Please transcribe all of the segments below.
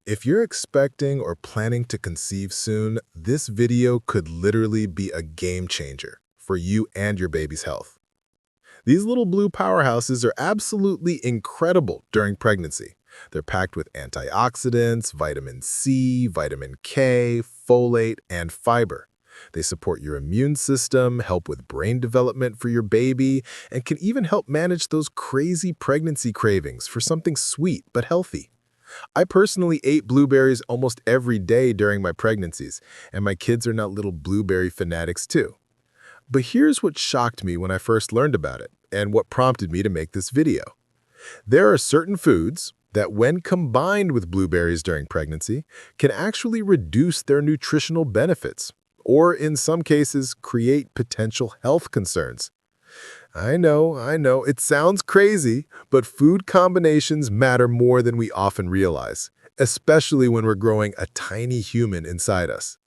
If you're expecting or planning to conceive soon, this video could literally be a game changer for you and your baby's health. These little blue powerhouses are absolutely incredible during pregnancy. They're packed with antioxidants, vitamin C, vitamin K, folate, and fiber. They support your immune system, help with brain development for your baby, and can even help manage those crazy pregnancy cravings for something sweet but healthy. I personally ate blueberries almost every day during my pregnancies, and my kids are now little blueberry fanatics too. But here's what shocked me when I first learned about it, and what prompted me to make this video. There are certain foods that, when combined with blueberries during pregnancy, can actually reduce their nutritional benefits, or in some cases, create potential health concerns. I know, it sounds crazy, but food combinations matter more than we often realize, especially when we're growing a tiny human inside us.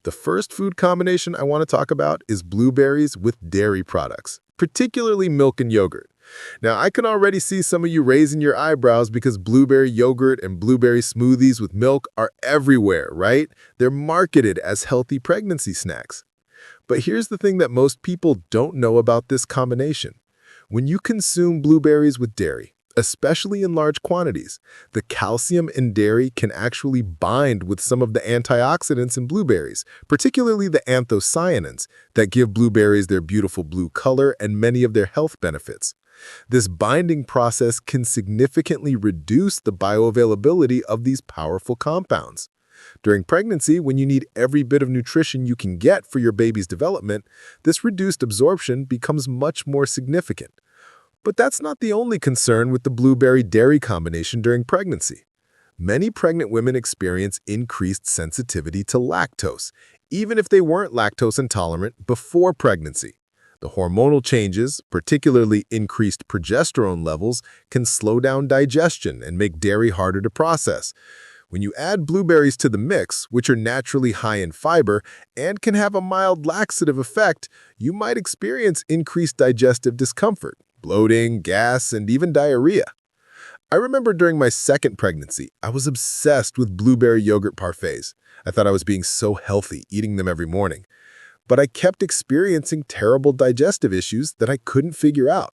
The first food combination I want to talk about is blueberries with dairy products, particularly milk and yogurt. Now, I can already see some of you raising your eyebrows because blueberry yogurt and blueberry smoothies with milk are everywhere, right? They're marketed as healthy pregnancy snacks. But here's the thing that most people don't know about this combination. When you consume blueberries with dairy, especially in large quantities, the calcium in dairy can actually bind with some of the antioxidants in blueberries, particularly the anthocyanins that give blueberries their beautiful blue color and many of their health benefits. This binding process can significantly reduce the bioavailability of these powerful compounds. During pregnancy, when you need every bit of nutrition you can get for your baby's development, this reduced absorption becomes much more significant. But that's not the only concern with the blueberry-dairy combination during pregnancy. Many pregnant women experience increased sensitivity to lactose, even if they weren't lactose intolerant before pregnancy. The hormonal changes, particularly increased progesterone levels, can slow down digestion and make dairy harder to process. When you add blueberries to the mix, which are naturally high in fiber and can have a mild laxative effect, you might experience increased digestive discomfort, bloating, gas, and even diarrhea. I remember during my second pregnancy, I was obsessed with blueberry yogurt parfaits. I thought I was being so healthy, eating them every morning. But I kept experiencing terrible digestive issues that I couldn't figure out.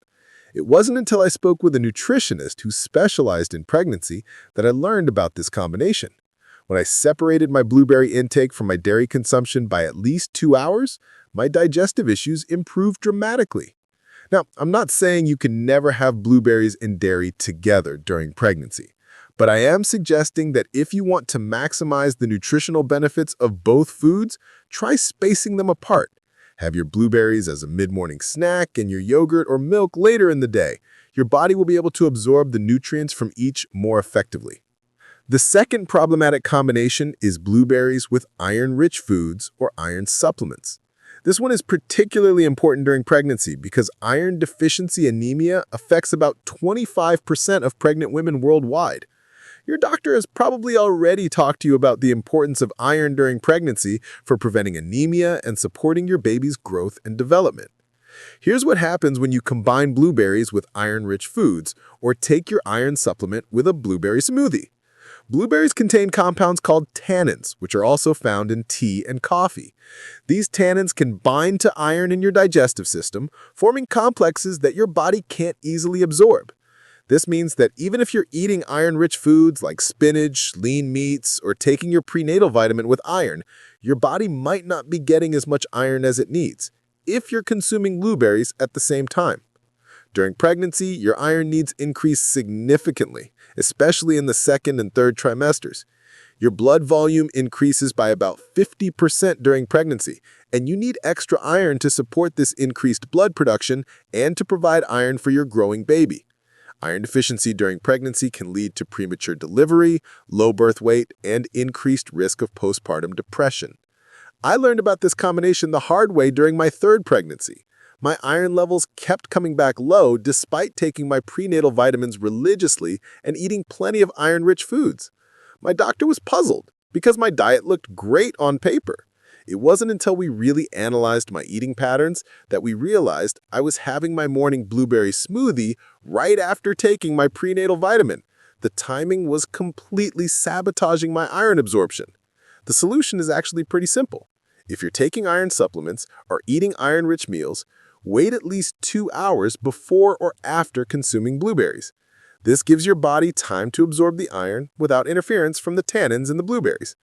It wasn't until I spoke with a nutritionist who specialized in pregnancy that I learned about this combination. When I separated my blueberry intake from my dairy consumption by at least 2 hours, my digestive issues improved dramatically. Now, I'm not saying you can never have blueberries and dairy together during pregnancy, but I am suggesting that if you want to maximize the nutritional benefits of both foods, try spacing them apart. Have your blueberries as a mid-morning snack and your yogurt or milk later in the day. Your body will be able to absorb the nutrients from each more effectively. The second problematic combination is blueberries with iron-rich foods or iron supplements. This one is particularly important during pregnancy because iron deficiency anemia affects about 25% of pregnant women worldwide. Your doctor has probably already talked to you about the importance of iron during pregnancy for preventing anemia and supporting your baby's growth and development. Here's what happens when you combine blueberries with iron-rich foods or take your iron supplement with a blueberry smoothie. Blueberries contain compounds called tannins, which are also found in tea and coffee. These tannins can bind to iron in your digestive system, forming complexes that your body can't easily absorb. This means that even if you're eating iron-rich foods like spinach, lean meats, or taking your prenatal vitamin with iron, your body might not be getting as much iron as it needs if you're consuming blueberries at the same time. During pregnancy, your iron needs increase significantly, especially in the second and third trimesters. Your blood volume increases by about 50% during pregnancy, and you need extra iron to support this increased blood production and to provide iron for your growing baby. Iron deficiency during pregnancy can lead to premature delivery, low birth weight, and increased risk of postpartum depression. I learned about this combination the hard way during my third pregnancy. My iron levels kept coming back low despite taking my prenatal vitamins religiously and eating plenty of iron-rich foods. My doctor was puzzled because my diet looked great on paper. It wasn't until we really analyzed my eating patterns that we realized I was having my morning blueberry smoothie right after taking my prenatal vitamin. the timing was completely sabotaging my iron absorption. The solution is actually pretty simple. If you're taking iron supplements or eating iron-rich meals, wait at least 2 hours before or after consuming blueberries. This gives your body time to absorb the iron without interference from the tannins in the blueberries.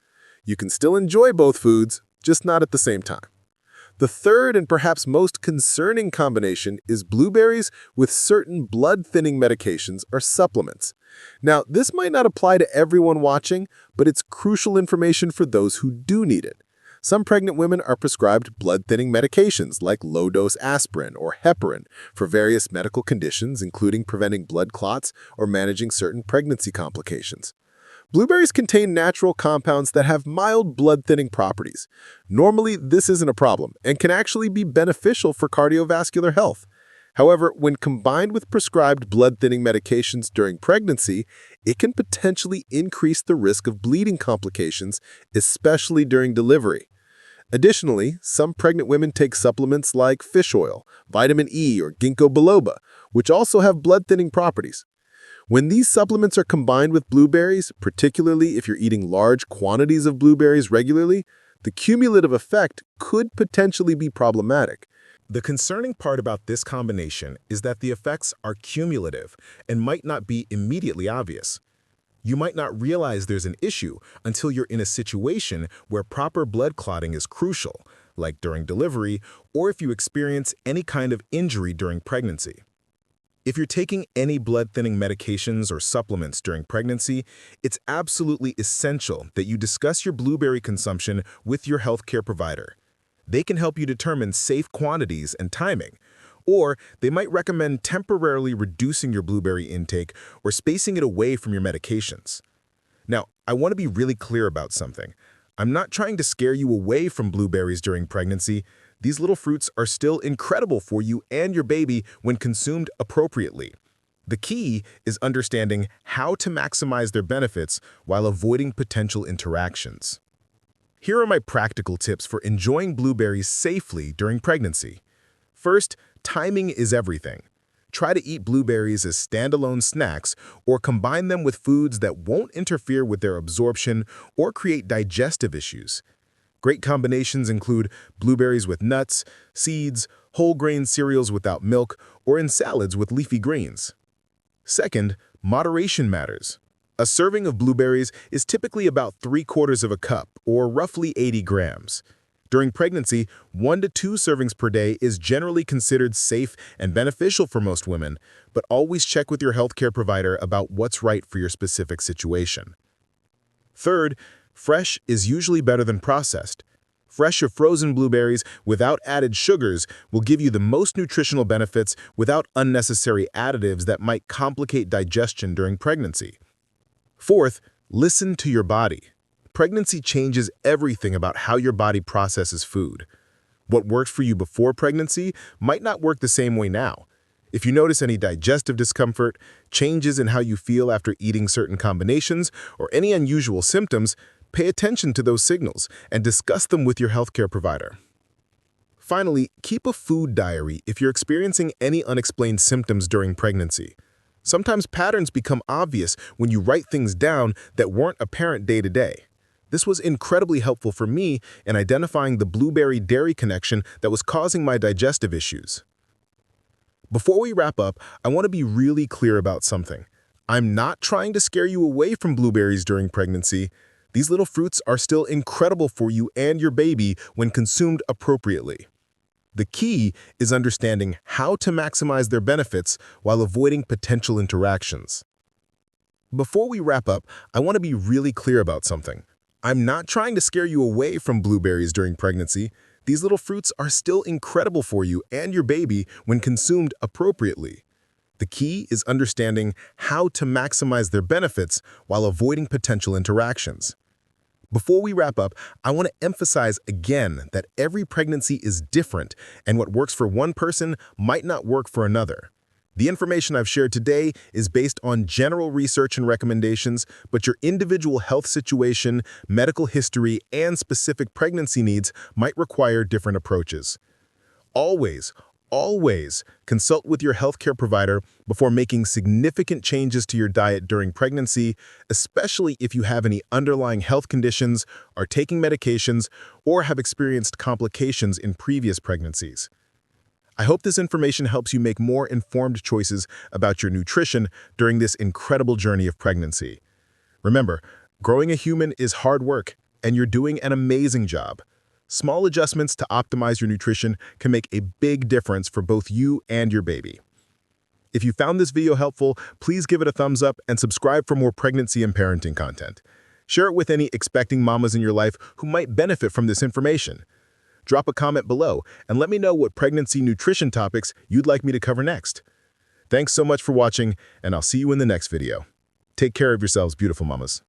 You can still enjoy both foods, just not at the same time. The third and perhaps most concerning combination is blueberries with certain blood-thinning medications or supplements. Now, this might not apply to everyone watching, but it's crucial information for those who do need it. Some pregnant women are prescribed blood-thinning medications like low-dose aspirin or heparin for various medical conditions, including preventing blood clots or managing certain pregnancy complications. Blueberries contain natural compounds that have mild blood-thinning properties. Normally, this isn't a problem and can actually be beneficial for cardiovascular health. However, when combined with prescribed blood-thinning medications during pregnancy, it can potentially increase the risk of bleeding complications, especially during delivery. Additionally, some pregnant women take supplements like fish oil, vitamin E, or ginkgo biloba, which also have blood-thinning properties. When these supplements are combined with blueberries, particularly if you're eating large quantities of blueberries regularly, the cumulative effect could potentially be problematic. The concerning part about this combination is that the effects are cumulative and might not be immediately obvious. You might not realize there's an issue until you're in a situation where proper blood clotting is crucial, like during delivery or if you experience any kind of injury during pregnancy. If you're taking any blood-thinning medications or supplements during pregnancy, it's absolutely essential that you discuss your blueberry consumption with your healthcare provider. They can help you determine safe quantities and timing, or they might recommend temporarily reducing your blueberry intake or spacing it away from your medications. Now, I want to be really clear about something. I'm not trying to scare you away from blueberries during pregnancy. These little fruits are still incredible for you and your baby when consumed appropriately. The key is understanding how to maximize their benefits while avoiding potential interactions. Here are my practical tips for enjoying blueberries safely during pregnancy. First, timing is everything. Try to eat blueberries as standalone snacks or combine them with foods that won't interfere with their absorption or create digestive issues. Great combinations include blueberries with nuts, seeds, whole grain cereals without milk, or in salads with leafy greens. Second, moderation matters. A serving of blueberries is typically about 3/4 of a cup, or roughly 80 grams. During pregnancy, 1 to 2 servings per day is generally considered safe and beneficial for most women, but always check with your healthcare provider about what's right for your specific situation. Third, fresh is usually better than processed. Fresh or frozen blueberries without added sugars will give you the most nutritional benefits without unnecessary additives that might complicate digestion during pregnancy. Fourth, listen to your body. Pregnancy changes everything about how your body processes food. What worked for you before pregnancy might not work the same way now. If you notice any digestive discomfort, changes in how you feel after eating certain combinations, or any unusual symptoms, pay attention to those signals and discuss them with your healthcare provider. Finally, keep a food diary if you're experiencing any unexplained symptoms during pregnancy. Sometimes patterns become obvious when you write things down that weren't apparent day to day. This was incredibly helpful for me in identifying the blueberry-dairy connection that was causing my digestive issues. Before we wrap up, I want to be really clear about something. I'm not trying to scare you away from blueberries during pregnancy. These little fruits are still incredible for you and your baby when consumed appropriately. The key is understanding how to maximize their benefits while avoiding potential interactions. Before we wrap up, I want to be really clear about something. I'm not trying to scare you away from blueberries during pregnancy. These little fruits are still incredible for you and your baby when consumed appropriately. The key is understanding how to maximize their benefits while avoiding potential interactions. Before we wrap up, I want to emphasize again that every pregnancy is different, and what works for one person might not work for another. The information I've shared today is based on general research and recommendations, but your individual health situation, medical history, and specific pregnancy needs might require different approaches. Always, Always consult with your healthcare provider before making significant changes to your diet during pregnancy, especially if you have any underlying health conditions, are taking medications, or have experienced complications in previous pregnancies. I hope this information helps you make more informed choices about your nutrition during this incredible journey of pregnancy. Remember, growing a human is hard work, and you're doing an amazing job. Small adjustments to optimize your nutrition can make a big difference for both you and your baby. If you found this video helpful, please give it a thumbs up and subscribe for more pregnancy and parenting content. Share it with any expecting mamas in your life who might benefit from this information. Drop a comment below and let me know what pregnancy nutrition topics you'd like me to cover next. Thanks so much for watching, and I'll see you in the next video. Take care of yourselves, beautiful mamas.